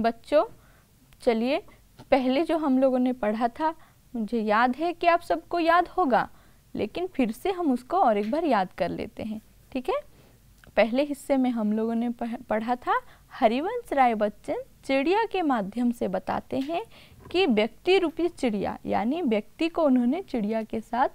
बच्चों, चलिए पहले जो हम लोगों ने पढ़ा था मुझे याद है कि आप सबको याद होगा, लेकिन फिर से हम उसको और एक बार याद कर लेते हैं, ठीक है। पहले हिस्से में हम लोगों ने पढ़ा था हरिवंश राय बच्चन चिड़िया के माध्यम से बताते हैं कि व्यक्ति रूपी चिड़िया, यानी व्यक्ति को उन्होंने चिड़िया के साथ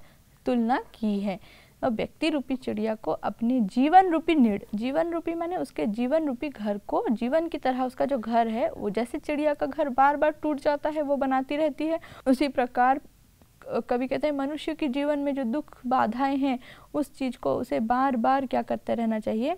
तुलना की है। और व्यक्ति रूपी चिड़िया को अपने जीवन रूपी नीड़, जीवन रूपी माने उसके जीवन रूपी घर को, जीवन की तरह उसका जो घर है वो जैसे चिड़िया का घर बार बार टूट जाता है वो बनाती रहती है, उसी प्रकार कभी कहते हैं मनुष्य के जीवन में जो दुख बाधाएं हैं उस चीज़ को उसे बार बार क्या करते रहना चाहिए,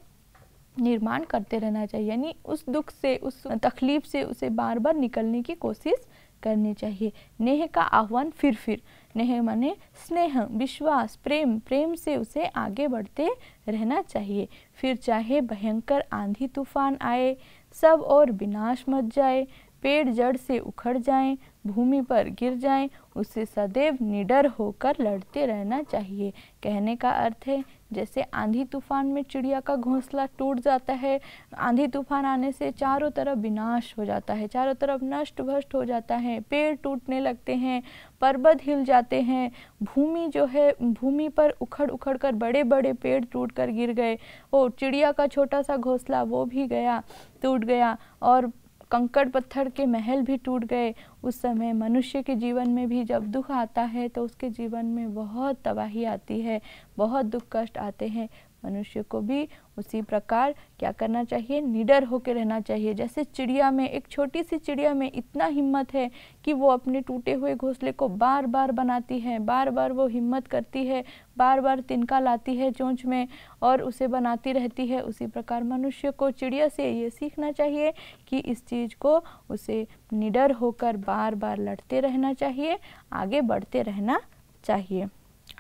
निर्माण करते रहना चाहिए, यानी उस दुख से, उस तकलीफ से उसे बार बार निकलने की कोशिश करनी चाहिए। नेह का आह्वान फिर, नेह माने स्नेह, विश्वास, प्रेम, प्रेम से उसे आगे बढ़ते रहना चाहिए। फिर चाहे भयंकर आंधी तूफान आए, सब और विनाश मच जाए, पेड़ जड़ से उखड़ जाएं, भूमि पर गिर जाएं, उसे सदैव निडर होकर लड़ते रहना चाहिए। कहने का अर्थ है जैसे आंधी तूफान में चिड़िया का घोंसला टूट जाता है, आंधी तूफान आने से चारों तरफ विनाश हो जाता है, चारों तरफ नष्ट भ्रष्ट हो जाता है, पेड़ टूटने लगते हैं, पर्वत हिल जाते हैं, भूमि जो है भूमि पर उखड़ उखड़ कर बड़े बड़े पेड़ टूट कर गिर गए, और चिड़िया का छोटा सा घोंसला वो भी गया, टूट गया, और कंकड़ पत्थर के महल भी टूट गए। उस समय मनुष्य के जीवन में भी जब दुख आता है तो उसके जीवन में बहुत तबाही आती है, बहुत दुख कष्ट आते हैं। मनुष्य को भी उसी प्रकार क्या करना चाहिए, निडर होकर रहना चाहिए। जैसे चिड़िया में, एक छोटी सी चिड़िया में इतना हिम्मत है कि वो अपने टूटे हुए घोंसले को बार बार बनाती है, बार बार वो हिम्मत करती है, बार बार तिनका लाती है चोंच में और उसे बनाती रहती है। उसी प्रकार मनुष्य को चिड़िया से ये सीखना चाहिए कि इस चीज़ को उसे निडर होकर बार बार लड़ते रहना चाहिए, आगे बढ़ते रहना चाहिए।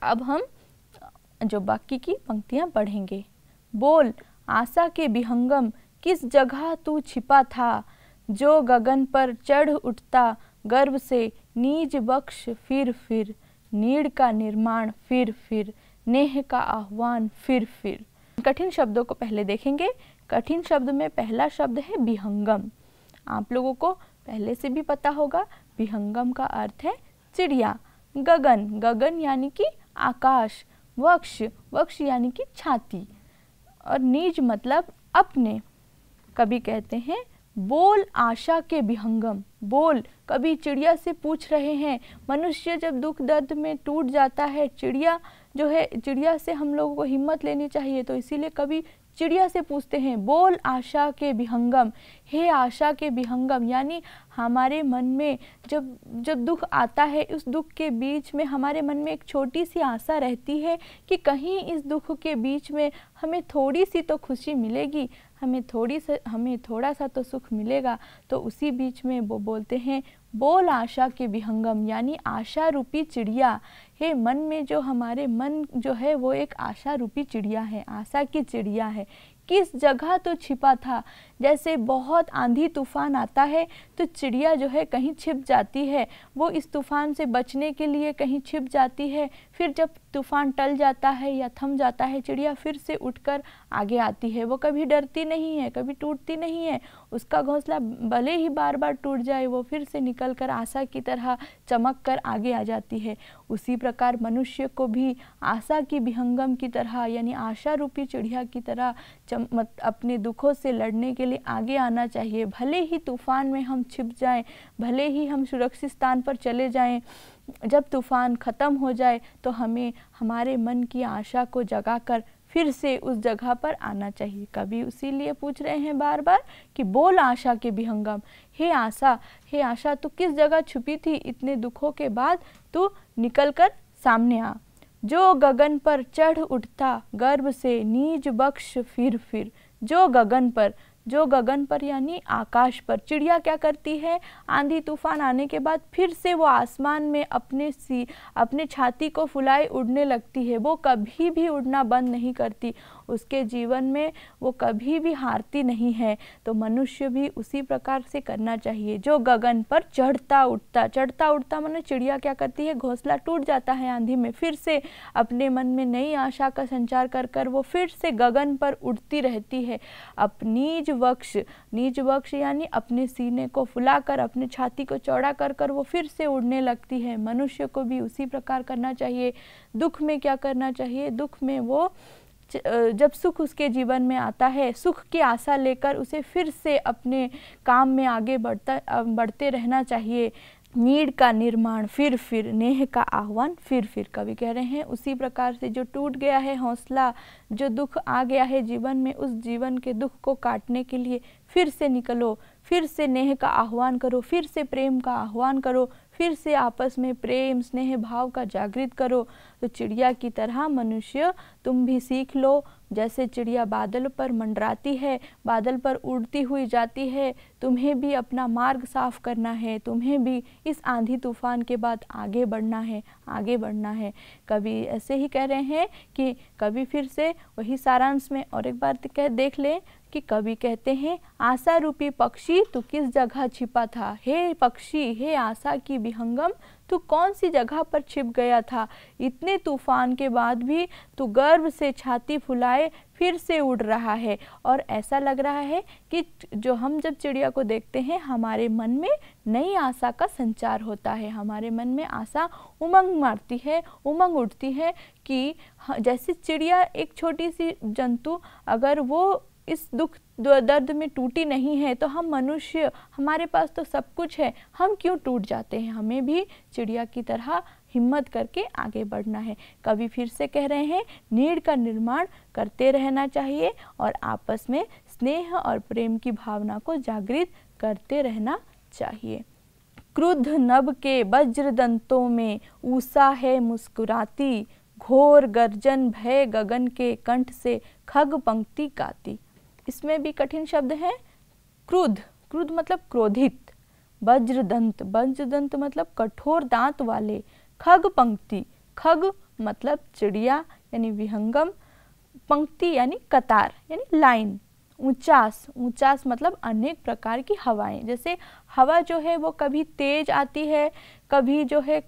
अब हम जो बाकी की पंक्तियां पढ़ेंगे। बोल आशा के विहंगम, किस जगह तू छिपा था, जो गगन पर चढ़ उठता गर्व से, नीज बख्श फिर, नीड़ का निर्माण फिर, नेह का आह्वान फिर। कठिन शब्दों को पहले देखेंगे। कठिन शब्द में पहला शब्द है विहंगम। आप लोगों को पहले से भी पता होगा, विहंगम का अर्थ है चिड़िया। गगन, गगन यानी कि आकाश, वक्ष, वक्ष यानी कि छाती, और नीज मतलब अपने। कभी कहते हैं बोल आशा के विहंगम, बोल कभी चिड़िया से पूछ रहे हैं। मनुष्य जब दुख दर्द में टूट जाता है, चिड़िया जो है, चिड़िया से हम लोगों को हिम्मत लेनी चाहिए, तो इसीलिए कभी चिड़िया से पूछते हैं बोल आशा के विहंगम, हे आशा के विहंगम, यानी हमारे मन में जब दुख आता है, उस दुख के बीच में हमारे मन में एक छोटी सी आशा रहती है कि कहीं इस दुख के बीच में हमें थोड़ी सी तो खुशी मिलेगी, हमें थोड़ा सा तो सुख मिलेगा। तो उसी बीच में वो बोलते हैं बोल आशा के विहंगम, यानी आशा रूपी चिड़िया है। मन में जो हमारे मन जो है वो एक आशा रूपी चिड़िया है, आशा की चिड़िया है। किस जगह तो छिपा था, जैसे बहुत आंधी तूफान आता है तो चिड़िया जो है कहीं छिप जाती है, वो इस तूफान से बचने के लिए कहीं छिप जाती है। फिर जब तूफान टल जाता है या थम जाता है, चिड़िया फिर से उठकर आगे आती है। वो कभी डरती नहीं है, कभी टूटती नहीं है। उसका घोंसला भले ही बार बार टूट जाए, वो फिर से निकलकर आशा की तरह चमक कर आगे आ जाती है। उसी प्रकार मनुष्य को भी आशा की विहंगम की तरह, यानी आशा रूपी चिड़िया की तरह अपने दुखों से लड़ने के लिए आगे आना चाहिए। भले ही तूफान में हम छिप जाएं, भले ही हम सुरक्षित स्थान पर चले जाएं, जब तूफान ख़त्म हो जाए तो हमें हमारे मन की आशा को जगाकर फिर से उस जगह पर आना चाहिए। कभी इसीलिए पूछ रहे हैं बार बार कि बोल आशा के विहंगम, हे आशा तू किस जगह छुपी थी, इतने दुखों के बाद तू निकल कर सामने आ। जो गगन पर चढ़ उठता गर्व से, नीज बख्श फिर, जो गगन पर यानी आकाश पर। चिड़िया क्या करती है, आंधी तूफान आने के बाद फिर से वो आसमान में अपने छाती को फुलाए उड़ने लगती है। वो कभी भी उड़ना बंद नहीं करती, उसके जीवन में वो कभी भी हारती नहीं है। तो मनुष्य भी उसी प्रकार से करना चाहिए। जो गगन पर चढ़ता उड़ता माने चिड़िया क्या करती है, घोंसला टूट जाता है आंधी में, फिर से अपने मन में नई आशा का संचार कर वो फिर से गगन पर उड़ती रहती है। अपनी निज वक्ष यानी अपने सीने को फुलाकर, अपने छाती को चौड़ा कर कर वो फिर से उड़ने लगती है। मनुष्य को भी उसी प्रकार करना चाहिए। दुख में क्या करना चाहिए? दुख में वो जब सुख उसके जीवन में आता है, सुख की आशा लेकर उसे फिर से अपने काम में आगे बढ़ते रहना चाहिए। नीड़ का निर्माण फिर, नेह का आह्वान फिर। कवि कह रहे हैं उसी प्रकार से जो टूट गया है हौसला, जो दुख आ गया है जीवन में, उस जीवन के दुख को काटने के लिए फिर से निकलो, फिर से नेह का आह्वान करो, फिर से प्रेम का आह्वान करो, फिर से आपस में प्रेम स्नेह भाव का जागृत करो। तो चिड़िया की तरह मनुष्य तुम भी सीख लो। जैसे चिड़िया बादल पर मंडराती है, बादल पर उड़ती हुई जाती है, तुम्हें भी अपना मार्ग साफ करना है, तुम्हें भी इस आंधी तूफान के बाद आगे बढ़ना है, आगे बढ़ना है। कवि ऐसे ही कह रहे हैं कि कवि फिर से वही सारांश में और एक बार देख लें कि कवि कहते हैं, आशा रूपी पक्षी तू किस जगह छिपा था। हे पक्षी, हे आशा की विहंगम, तू कौन सी जगह पर छिप गया था। इतने तूफान के बाद भी तू गर्व से छाती फुलाए फिर से उड़ रहा है। और ऐसा लग रहा है कि जो हम जब चिड़िया को देखते हैं हमारे मन में नई आशा का संचार होता है, हमारे मन में आशा उमंग मारती है, उमंग उठती है कि जैसे चिड़िया एक छोटी सी जंतु अगर वो इस दुख दर्द में टूटी नहीं है तो हम मनुष्य, हमारे पास तो सब कुछ है, हम क्यों टूट जाते हैं। हमें भी चिड़िया की तरह हिम्मत करके आगे बढ़ना है। कवि फिर से कह रहे हैं, नीड़ का निर्माण करते रहना चाहिए और आपस में स्नेह और प्रेम की भावना को जागृत करते रहना चाहिए। क्रुद्ध नभ के वज्र दंतों में ऊषा है मुस्कुराती, घोर गर्जन भय गगन के कंठ से खग पंक्ति गाती। इसमें भी कठिन शब्द है। क्रुद्ध, क्रुद्ध मतलब क्रोधित, वज्रदंत, वज्रदंत मतलब कठोर दांत वाले, खग पंक्ति, खग मतलब चिड़िया यानी विहंगम, पंक्ति यानी कतार यानी लाइन, ऊंचास, ऊंचास मतलब अनेक प्रकार की हवाएं। जैसे हवा जो है वो कभी तेज आती है, कभी जो है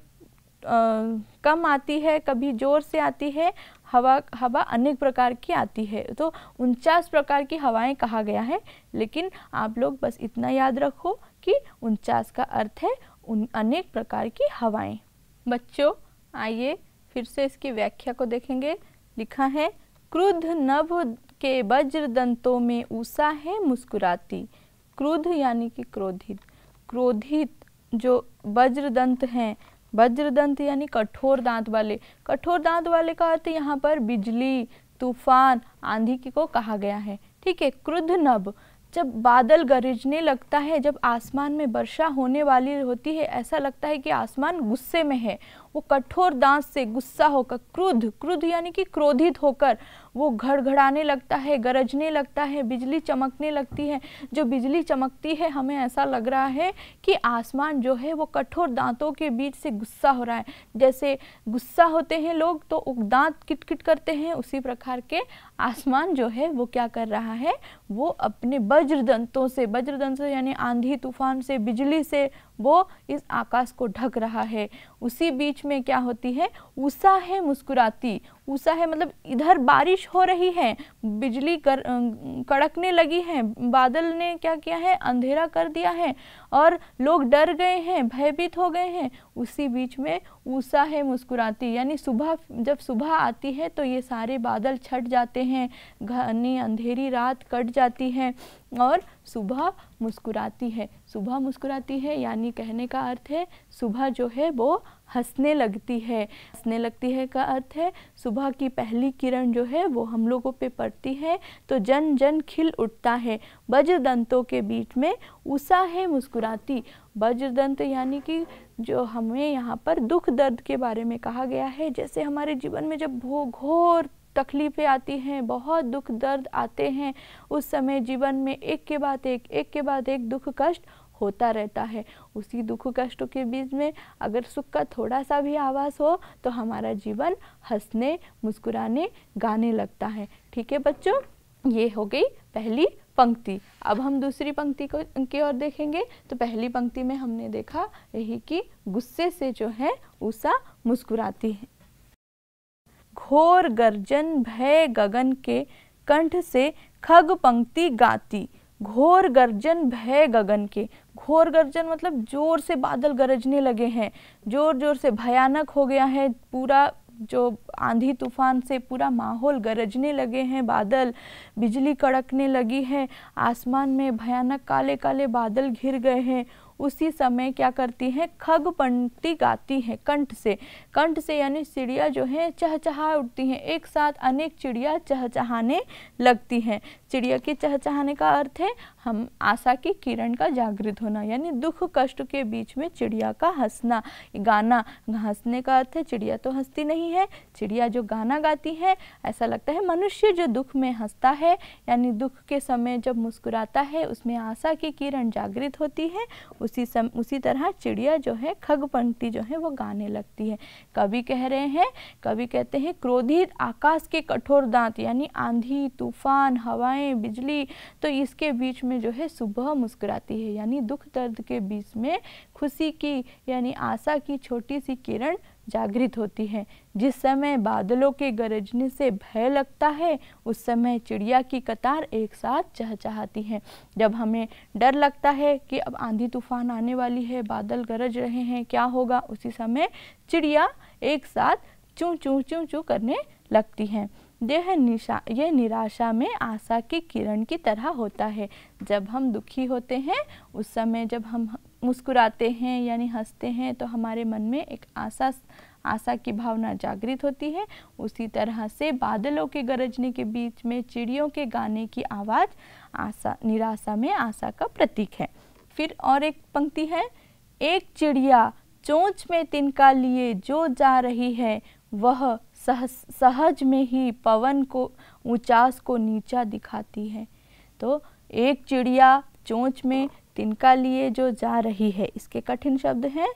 कम आती है, कभी जोर से आती है। हवा अनेक प्रकार की आती है, तो 49 प्रकार की हवाएं कहा गया है। लेकिन आप लोग बस इतना याद रखो कि 49 का अर्थ है अनेक प्रकार की हवाएं। बच्चों आइए फिर से इसकी व्याख्या को देखेंगे। लिखा है, क्रुद्ध नभ के वज्र दंतों में ऊषा है मुस्कुराती। क्रुद्ध यानी कि क्रोधित, क्रोधित जो वज्रदंत हैं, वज्रदंत यानी कठोर दांत वाले। कठोर दांत वाले का अर्थ यहाँ पर बिजली, तूफान, आंधी को कहा गया है। ठीक है। क्रुद्ध नभ, जब बादल गरजने लगता है, जब आसमान में वर्षा होने वाली होती है, ऐसा लगता है कि आसमान गुस्से में है। वो कठोर दांत से गुस्सा होकर, क्रुद्ध, क्रुद्ध यानी कि क्रोधित होकर वो घड़घड़ाने लगता है, गरजने लगता है, बिजली चमकने लगती है। जो बिजली चमकती है हमें ऐसा लग रहा है कि आसमान जो है वो कठोर दांतों के बीच से गुस्सा हो रहा है। जैसे गुस्सा होते हैं लोग तो दांत किटकिट करते हैं, उसी प्रकार के आसमान जो है वो क्या कर रहा है, वो अपने वज्रदंतों से, वज्रदंत से यानी आंधी तूफान से, बिजली से वो इस आकाश को ढक रहा है। उसी बीच में क्या होती है, ऊषा है मुस्कुराती। ऊषा है मतलब इधर बारिश हो रही है, बिजली कड़कने लगी है, बादल ने क्या किया है, अंधेरा कर दिया है और लोग डर गए हैं, भयभीत हो गए हैं। उसी बीच में ऊषा है मुस्कुराती, यानी सुबह, जब सुबह आती है तो ये सारे बादल छट जाते हैं, घनी अंधेरी रात कट जाती है और सुबह मुस्कुराती है। सुबह मुस्कुराती है यानी कहने का अर्थ है सुबह जो है वो हंसने लगती है। हंसने लगती है का अर्थ है सुबह की पहली किरण जो है वो हम लोगों पे पड़ती है तो जन जन खिल उठता है। वज्रदंतों के बीच में ऊषा है मुस्कुराती। वज्रदंत यानी कि जो हमें यहाँ पर दुख दर्द के बारे में कहा गया है। जैसे हमारे जीवन में जब घोर तकलीफ़ें आती हैं, बहुत दुख दर्द आते हैं, उस समय जीवन में एक के बाद एक दुख कष्ट होता रहता है। उसी दुख कष्टों के बीच में अगर सुख का थोड़ा सा भी आभास हो तो हमारा जीवन हंसने, मुस्कुराने, गाने लगता है। ठीक है बच्चों, ये हो गई पहली पंक्ति। अब हम दूसरी पंक्ति की ओर देखेंगे। तो पहली पंक्ति में हमने देखा यही कि गुस्से से जो है ऊषा मुस्कुराती है। घोर गर्जन भय गगन के कंठ से खग पंक्ति गाती। घोर गर्जन भय गगन के। घोर गर्जन मतलब जोर से बादल गरजने लगे हैं, जोर जोर से भयानक हो गया है, पूरा जो आंधी तूफान से पूरा माहौल गरजने लगे हैं, बादल, बिजली कड़कने लगी है, आसमान में भयानक काले काले बादल घिर गए हैं। उसी समय क्या करती हैं, खग पंक्ति गाती हैं कंठ से यानी चिड़िया जो है चहचहा उठती हैं, एक साथ अनेक चिड़िया चहचहाने लगती हैं। चिड़िया के चहचहाने का अर्थ है हम आशा की किरण का जागृत होना, यानी दुख कष्ट के बीच में चिड़िया का हंसना, गाना। हंसने का अर्थ है चिड़िया तो हंसती नहीं है, चिड़िया जो गाना गाती है, ऐसा लगता है मनुष्य जो दुख में हंसता है यानी दुख के समय जब मुस्कुराता है उसमें आशा की किरण जागृत होती है, उसी तरह चिड़िया जो है खग पंक्ति जो है वो गाने लगती है। कवि कह रहे हैं, कवि कहते हैं क्रोधित आकाश के कठोर दांत यानी आंधी तूफान हवाएं बिजली, तो इसके बीच में जो है सुबह मुस्कुराती है, यानी दुख दर्द के बीच में खुशी की यानी आशा की छोटी सी किरण जागृत होती है। जिस समय बादलों के गरजने से भय लगता है उस समय चिड़िया की कतार एक साथ चहचहाती है। जब हमें डर लगता है कि अब आंधी तूफान आने वाली है, बादल गरज रहे हैं, क्या होगा, उसी समय चिड़िया एक साथ चूं चूं चूं चूं करने लगती हैं। यह निराशा में आशा की किरण की तरह होता है। जब हम दुखी होते हैं उस समय जब हम मुस्कुराते हैं यानी हंसते हैं तो हमारे मन में एक आशा की भावना जागृत होती है। उसी तरह से बादलों के गरजने के बीच में चिड़ियों के गाने की आवाज़ निराशा में आशा का प्रतीक है। फिर और एक पंक्ति है, एक चिड़िया चोंच में तिनका लिए जो जा रही है वह सहज में ही पवन को ऊंचास को नीचा दिखाती है। तो एक चिड़िया चोंच में तिनका लिए जो जा रही है, इसके कठिन शब्द हैं,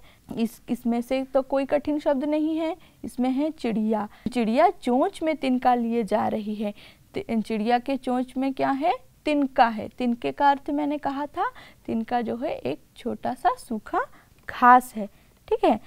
इसमें से तो कोई कठिन शब्द नहीं है, इसमें है चिड़िया। चिड़िया चोंच में तिनका लिए जा रही है। चिड़िया के चोंच में क्या है, तिनका है। तिनके का अर्थ मैंने कहा था, तिनका जो है एक छोटा सा सूखा घास है, ठीक है।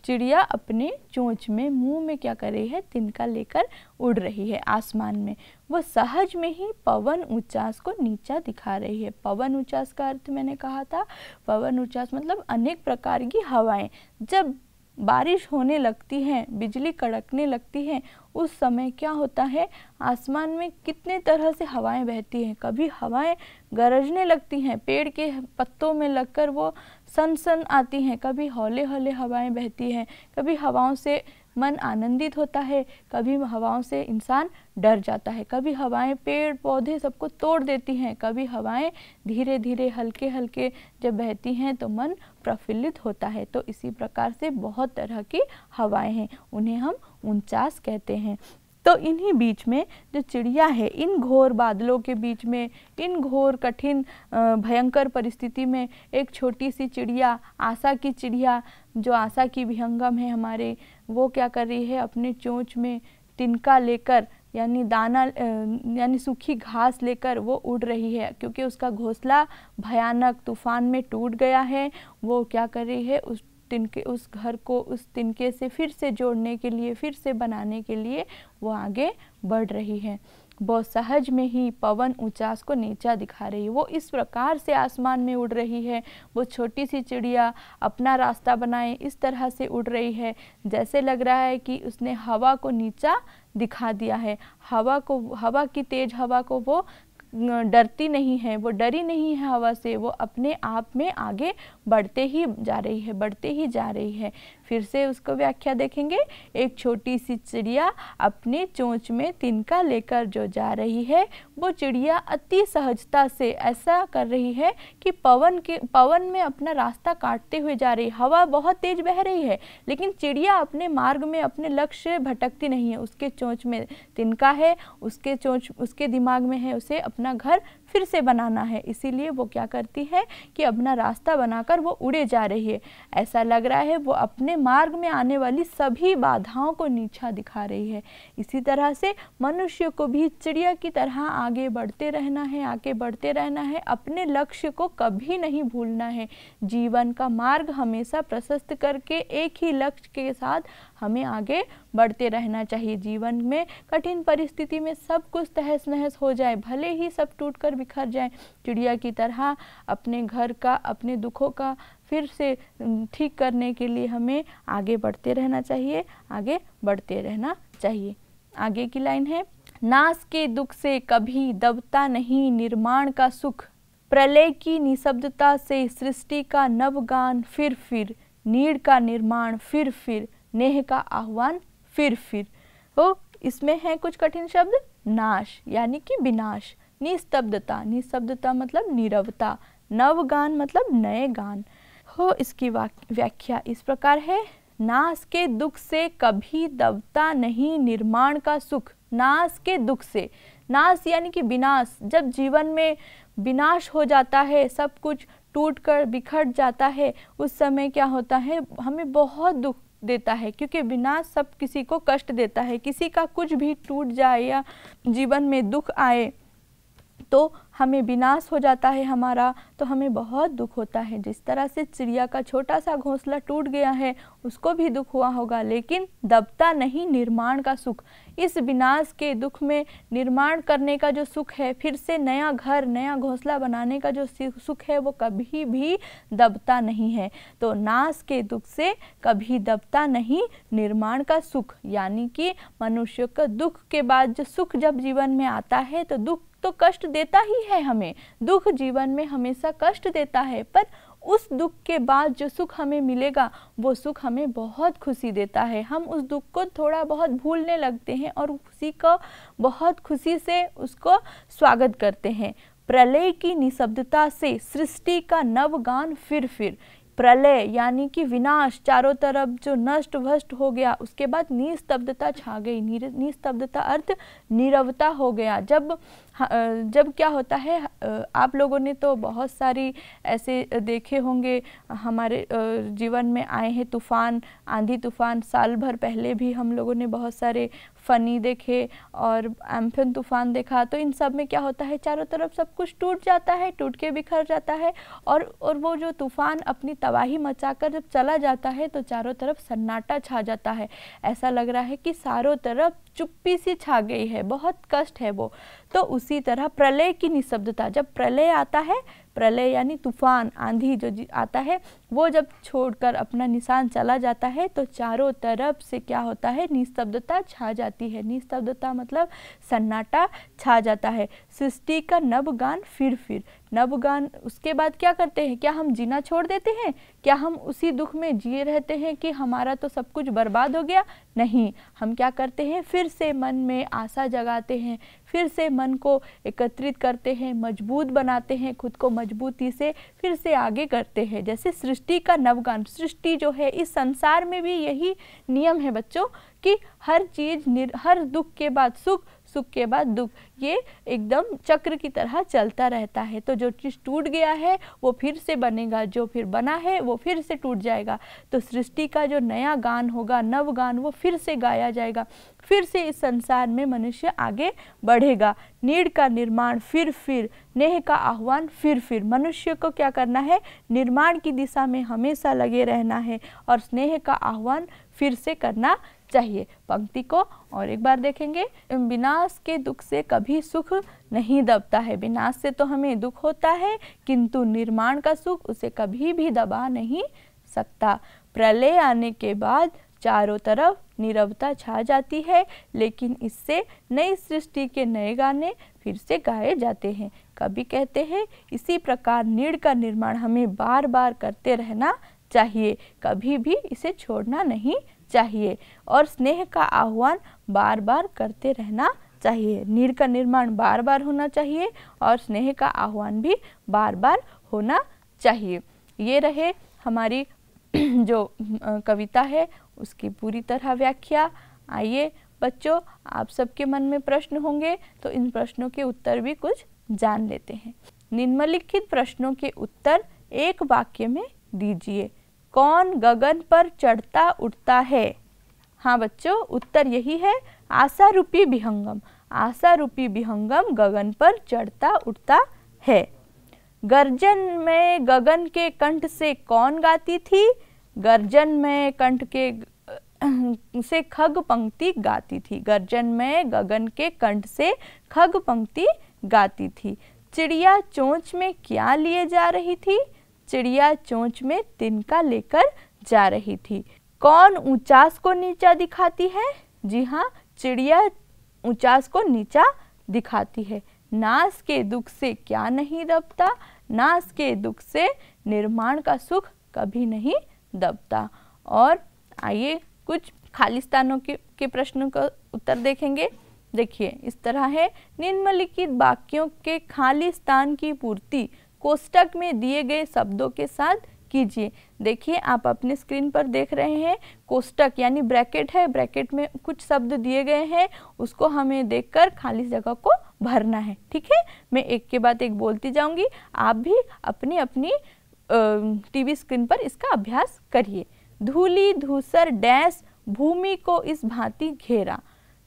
चिड़िया अपने चोंच में मुंह में क्या कर रही है, तिनका लेकर उड़ रही है आसमान में। वो सहज में ही पवन उचास को नीचा दिखा रही है। पवन उचास का अर्थ मैंने कहा था, पवन उचास मतलब अनेक प्रकार की हवाएं। जब बारिश होने लगती है, बिजली कड़कने लगती है, उस समय क्या होता है, आसमान में कितने तरह से हवाएं बहती हैं। कभी हवाएं गरजने लगती हैं, पेड़ के पत्तों में लगकर वो सन सन आती हैं, कभी हौले हौले हवाएं बहती हैं, कभी हवाओं से मन आनंदित होता है, कभी हवाओं से इंसान डर जाता है, कभी हवाएं पेड़ पौधे सबको तोड़ देती हैं, कभी हवाएं धीरे धीरे हल्के हल्के जब बहती हैं तो मन प्रफुल्लित होता है। तो इसी प्रकार से बहुत तरह की हवाएं हैं, उन्हें हम ऊंचास कहते हैं। तो इन्हीं बीच में जो चिड़िया है, इन घोर बादलों के बीच में, इन घोर कठिन भयंकर परिस्थिति में एक छोटी सी चिड़िया, आशा की चिड़िया, जो आशा की विहंगम है हमारे, वो क्या कर रही है, अपने चोंच में तिनका लेकर यानी दाना यानी सूखी घास लेकर वो उड़ रही है, क्योंकि उसका घोंसला भयानक तूफान में टूट गया है। वो क्या कर रही है, उस घर को उस तिनके से फिर से जोड़ने के लिए, फिर से बनाने के लिए वो आगे बढ़ रही है। वो सहज में ही पवन उचास को नीचा दिखा रही है। वो इस प्रकार से आसमान में उड़ रही है, वो छोटी सी चिड़िया अपना रास्ता बनाए इस तरह से उड़ रही है जैसे लग रहा है कि उसने हवा को नीचा दिखा दिया है। हवा की तेज हवा को वो डरती नहीं है, वो डरी नहीं है हवा से, वो अपने आप में आगे बढ़ते ही जा रही है। फिर से उसको व्याख्या देखेंगे, एक छोटी सी चिड़िया अपने चोंच में तिनका लेकर जो जा रही है, वो चिड़िया अति सहजता से ऐसा कर रही है कि पवन में अपना रास्ता काटते हुए जा रही है। हवा बहुत तेज बह रही है लेकिन चिड़िया अपने मार्ग में अपने लक्ष्य भटकती नहीं है। उसके चोंच में तिनका है, उसके दिमाग में है उसे अपना घर फिर से बनाना है, इसीलिए वो क्या करती है कि अपना रास्ता बनाकर वो उड़े जा रही है। ऐसा लग रहा है वो अपने मार्ग में आने वाली सभी बाधाओं को नीचा दिखा रही है। इसी तरह से मनुष्य को भी चिड़िया की तरह आगे बढ़ते रहना है, अपने लक्ष्य को कभी नहीं भूलना है। जीवन का मार्ग हमेशा प्रशस्त करके एक ही लक्ष्य के साथ हमें आगे बढ़ते रहना चाहिए। जीवन में कठिन परिस्थिति में सब कुछ तहस नहस हो जाए, भले ही सब टूट कर बिखर जाएं। चिड़िया की तरह अपने घर का, अपने दुखों का फिर से ठीक करने के लिए हमें आगे बढ़ते रहना चाहिए, आगे बढ़ते रहना चाहिए। आगे की लाइन है, नाश के दुख से कभी दबता नहीं निर्माण का सुख, प्रलय की निशब्दता से सृष्टि का नवगान फिर नीड़ का निर्माण फिर नेह का आह्वान फिर। तो इसमें है कुछ कठिन शब्द, नाश यानी कि विनाश, निस्तब्धता, निस्तब्धता मतलब नीरवता, नवगान मतलब नए गान। हो इसकी व्याख्या इस प्रकार है, नाश के दुख से कभी दबता नहीं निर्माण का सुख। नाश के दुख से, नाश यानी कि विनाश, जब जीवन में विनाश हो जाता है, सब कुछ टूटकर बिखर जाता है, उस समय क्या होता है, हमें बहुत दुख देता है, क्योंकि विनाश सब किसी को कष्ट देता है। किसी का कुछ भी टूट जाए या जीवन में दुख आए तो हमें विनाश हो जाता है हमारा, तो हमें बहुत दुख होता है। जिस तरह से चिड़िया का छोटा सा घोंसला टूट गया है, उसको भी दुख हुआ होगा, लेकिन दबता नहीं निर्माण का सुख। इस विनाश के दुख में निर्माण करने का जो सुख है, फिर से नया घर, नया घोंसला बनाने का जो सुख है, वो कभी भी दबता नहीं है। तो नाश के दुख से कभी दबता नहीं निर्माण का सुख, यानी कि मनुष्य का दुख के बाद जो सुख जब जीवन में आता है, तो दुख तो कष्ट देता ही है हमें, दुख जीवन में हमेशा कष्ट देता है, पर उस दुख के बाद जो सुख हमें मिलेगा, वो सुख हमें बहुत खुशी देता है। हम उस दुख को थोड़ा बहुत भूलने लगते हैं और खुशी को बहुत खुशी से उसको स्वागत करते हैं। प्रलय की निशब्दता से सृष्टि का नवगान फिर। प्रलय यानी कि विनाश, चारों तरफ जो नष्ट भ्रष्ट हो गया, उसके बाद निस्तब्धता छा गई। निस्तब्धता अर्थ नीरवता हो गया। जब क्या होता है, आप लोगों ने तो बहुत सारी ऐसे देखे होंगे, हमारे जीवन में आए हैं तूफान, आंधी तूफान। साल भर पहले भी हम लोगों ने बहुत सारे फनी देखे और एम्फन तूफान देखा। तो इन सब में क्या होता है, चारों तरफ सब कुछ टूट जाता है, टूट के बिखर जाता है, और वो जो तूफान अपनी तबाही मचाकर जब चला जाता है, तो चारों तरफ सन्नाटा छा जाता है। ऐसा लग रहा है कि चारों तरफ चुप्पी सी छा गई है, बहुत कष्ट है वो। तो उसी तरह प्रलय की निशब्दता, जब प्रलय आता है, प्रलय यानी तूफान, आंधी जो आता है, वो जब छोड़कर अपना निशान चला जाता है, तो चारों तरफ से क्या होता है, निस्तब्धता छा जाती है। निस्तब्धता मतलब सन्नाटा छा जाता है। सृष्टि का नवगान फिर। नवगान, उसके बाद क्या करते हैं, क्या हम जीना छोड़ देते हैं? क्या हम उसी दुख में जिए रहते हैं कि हमारा तो सब कुछ बर्बाद हो गया? नहीं, हम क्या करते हैं, फिर से मन में आशा जगाते हैं, फिर से मन को एकत्रित करते हैं, मजबूत बनाते हैं, खुद को मजबूती से फिर से आगे करते हैं। जैसे सृष्टि का नवगान, सृष्टि जो है, इस संसार में भी यही नियम है बच्चों कि हर चीज़, हर दुख के बाद सुख, सुख के बाद दुख, ये एकदम चक्र की तरह चलता रहता है। तो जो चीज़ टूट गया है वो फिर से बनेगा, जो फिर बना है वो फिर से टूट जाएगा। तो सृष्टि का जो नया गान होगा, नव गान, वो फिर से गाया जाएगा, फिर से इस संसार में मनुष्य आगे बढ़ेगा। नीड़ का निर्माण फिर, नेह का आह्वान फिर। मनुष्य को क्या करना है, निर्माण की दिशा में हमेशा लगे रहना है और स्नेह का आह्वान फिर से करना चाहिए। पंक्ति को और एक बार देखेंगे, विनाश के दुख से कभी सुख नहीं दबता है। विनाश से तो हमें दुख होता है, किंतु निर्माण का सुख उसे कभी भी दबा नहीं सकता। प्रलय आने के बाद चारों तरफ नीरवता छा जाती है, लेकिन इससे नई सृष्टि के नए गाने फिर से गाए जाते हैं। कवि कहते हैं, इसी प्रकार नीड़ का निर्माण हमें बार बार करते रहना चाहिए, कभी भी इसे छोड़ना नहीं चाहिए, और स्नेह का आह्वान बार बार करते रहना चाहिए। नीड़ का निर्माण बार बार होना चाहिए और स्नेह का आह्वान भी बार बार होना चाहिए। ये रहे हमारी जो कविता है उसकी पूरी तरह व्याख्या। आइए बच्चों, आप सबके मन में प्रश्न होंगे, तो इन प्रश्नों के उत्तर भी कुछ जान लेते हैं। निम्नलिखित प्रश्नों के उत्तर एक वाक्य में दीजिए। कौन गगन पर चढ़ता उठता है? हाँ बच्चों, उत्तर यही है, आशा रूपी विहंगम। आशा रूपी विहंगम गगन पर चढ़ता उठता है। गर्जन में गगन के कंठ से कौन गाती थी? गर्जन में कंठ के से खग पंक्ति गाती थी। गर्जन में गगन के कंठ से खग पंक्ति गाती थी। चिड़िया चोंच में क्या लिए जा रही थी? चिड़िया चोंच में तिनका लेकर जा रही थी। कौन ऊंचास को नीचा दिखाती है? जी हाँ, चिड़िया ऊंचास को नीचा दिखाती है। नास के दुख से क्या नहीं दबता? नास के दुख से निर्माण का सुख कभी नहीं दबता। और आइए कुछ खाली स्थानों के प्रश्नों का उत्तर देखेंगे। देखिए इस तरह है, निम्नलिखित वाक्यों के खाली स्थान की पूर्ति कोष्टक में दिए गए शब्दों के साथ कीजिए। देखिए आप अपने स्क्रीन पर देख रहे हैं, कोष्टक यानी ब्रैकेट है, ब्रैकेट में कुछ शब्द दिए गए हैं, उसको हमें देखकर खाली जगह को भरना है। ठीक है, मैं एक के बाद एक बोलती जाऊंगी, आप भी अपनी अपनी टीवी स्क्रीन पर इसका अभ्यास करिए। धूली धूसर डैश भूमि को इस भांति घेरा।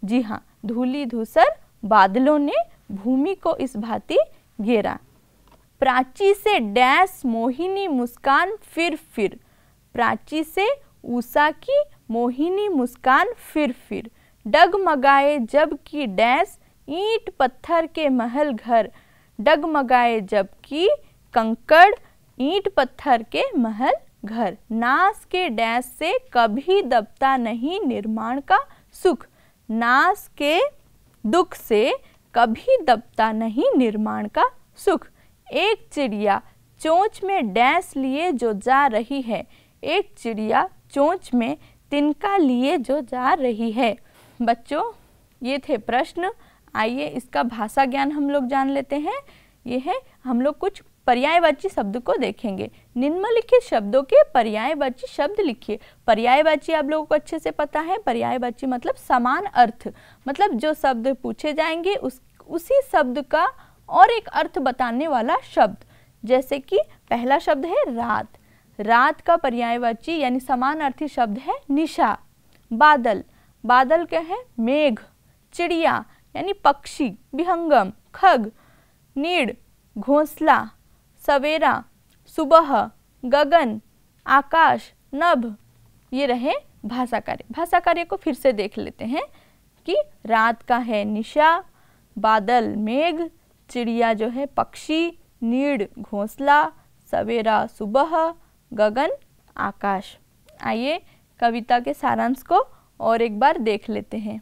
जी हाँ, धूली धूसर बादलों ने भूमि को इस भांति घेरा। प्राची से डैश मोहिनी मुस्कान फिर। प्राची से उषा की मोहिनी मुस्कान फिर। डगमगाए जब की डैश ईंट पत्थर के महल घर। डगमगाए जब की कंकड़ ईंट पत्थर के महल घर। नास के डैश से कभी दबता नहीं निर्माण का सुख। नास के दुख से कभी दबता नहीं निर्माण का सुख। एक चिड़िया चोंच में डैश लिए जो जा रही है। एक चिड़िया चोंच में तिनका लिए जो जा रही है। बच्चों ये थे प्रश्न। आइए इसका भाषा ज्ञान हम लोग जान लेते हैं। ये है, हम लोग कुछ पर्यायवाची शब्द को देखेंगे। निम्नलिखित शब्दों के पर्यायवाची शब्द लिखिए। पर्यायवाची आप लोगों को अच्छे से पता है, पर्यायवाची मतलब समान अर्थ, मतलब जो शब्द पूछे जाएंगे उसी शब्द का और एक अर्थ बताने वाला शब्द। जैसे कि पहला शब्द है रात। रात का पर्यायवाची यानी समान अर्थी शब्द है निशा। बादल, बादल क्या है? मेघ। चिड़िया यानी पक्षी, विहंगम, खग। नीड़, घोंसला। सवेरा, सुबह। गगन, आकाश, नभ। ये रहे भाषा कार्य। भाषा कार्य को फिर से देख लेते हैं कि रात का है निशा, बादल मेघ, चिड़िया जो है पक्षी, नीड़ घोंसला, सवेरा सुबह, गगन आकाश। आइए कविता के सारांश को और एक बार देख लेते हैं।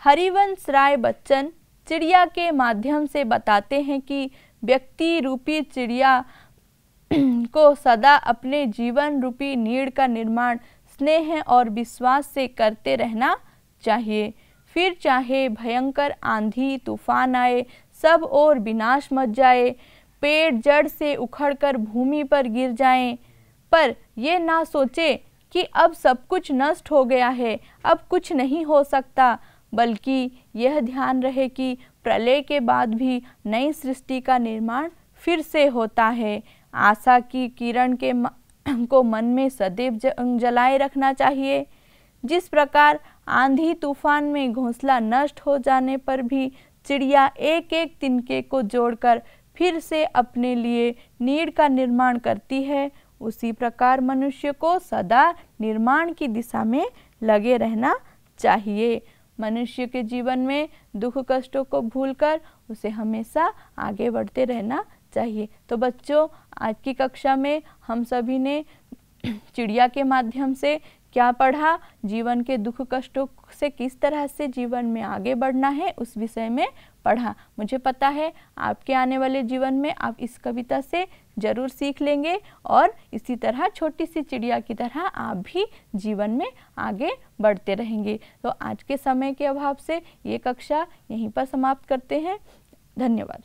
हरिवंश राय बच्चन चिड़िया के माध्यम से बताते हैं कि व्यक्ति रूपी चिड़िया को सदा अपने जीवन रूपी नीड़ का निर्माण स्नेह और विश्वास से करते रहना चाहिए। फिर चाहे भयंकर आंधी तूफान आए, सब और विनाश मच जाए, पेड़ जड़ से उखड़कर भूमि पर गिर जाएं, पर ये ना सोचे कि अब सब कुछ नष्ट हो गया है, अब कुछ नहीं हो सकता, बल्कि यह ध्यान रहे कि प्रलय के बाद भी नई सृष्टि का निर्माण फिर से होता है। आशा की किरण को मन में सदैव जलाए रखना चाहिए। जिस प्रकार आंधी तूफान में घोंसला नष्ट हो जाने पर भी चिड़िया एक एक तिनके को जोड़कर फिर से अपने लिए नीड़ का निर्माण करती है, उसी प्रकार मनुष्य को सदा निर्माण की दिशा में लगे रहना चाहिए। मनुष्य के जीवन में दुख कष्टों को भूलकर उसे हमेशा आगे बढ़ते रहना चाहिए। तो बच्चों, आज की कक्षा में हम सभी ने चिड़िया के माध्यम से क्या पढ़ा, जीवन के दुख कष्टों से किस तरह से जीवन में आगे बढ़ना है, उस विषय में पढ़ा। मुझे पता है आपके आने वाले जीवन में आप इस कविता से जरूर सीख लेंगे और इसी तरह छोटी सी चिड़िया की तरह आप भी जीवन में आगे बढ़ते रहेंगे। तो आज के समय के अभाव से ये कक्षा यहीं पर समाप्त करते हैं। धन्यवाद।